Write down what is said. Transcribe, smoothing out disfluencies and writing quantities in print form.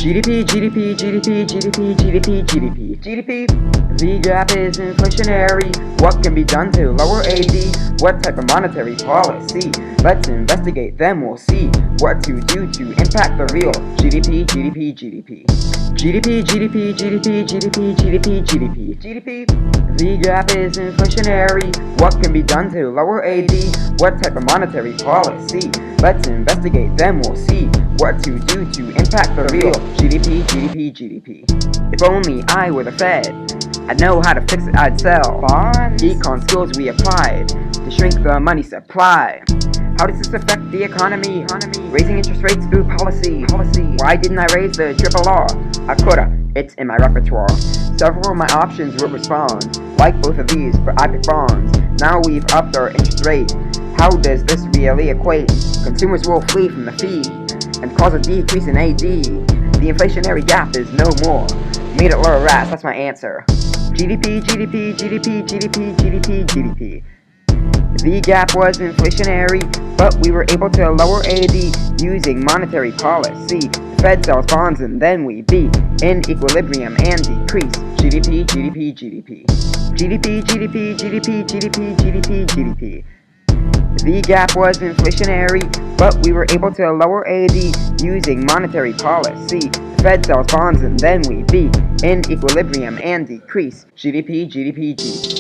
GDP, GDP, GDP, GDP, GDP, GDP, GDP. The gap is inflationary. What can be done to lower AD? What type of monetary policy? Let's investigate, then we'll see what to do to impact the real GDP, GDP, GDP. GDP, GDP, GDP, GDP, GDP, GDP, GDP. The gap is inflationary. What can be done to lower AD? What type of monetary policy? Let's investigate, then we'll see what to do to impact the real GDP, GDP, GDP. If only I were the Fed, I'd know how to fix it, I'd sell bonds. Econ skills we applied to shrink the money supply. How does this affect the economy? Raising interest rates through policy. Why didn't I raise the triple R? I coulda, it's in my repertoire. Several of my options would respond. Like both of these, but I picked bonds. Now we've upped our interest rate. How does this really equate? Consumers will flee from the fee and cause a decrease in AD. The inflationary gap is no more. Made it lower rats, that's my answer. GDP, GDP, GDP, GDP, GDP, GDP. The gap was inflationary, but we were able to lower AD using monetary policy. The Fed sells bonds and then we be in equilibrium and decrease. GDP, GDP, GDP. GDP, GDP, GDP, GDP, GDP, GDP. The gap was inflationary, but we were able to lower AD using monetary policy. The Fed sells bonds and then we be in equilibrium and decrease. GDP, GDP, GDP.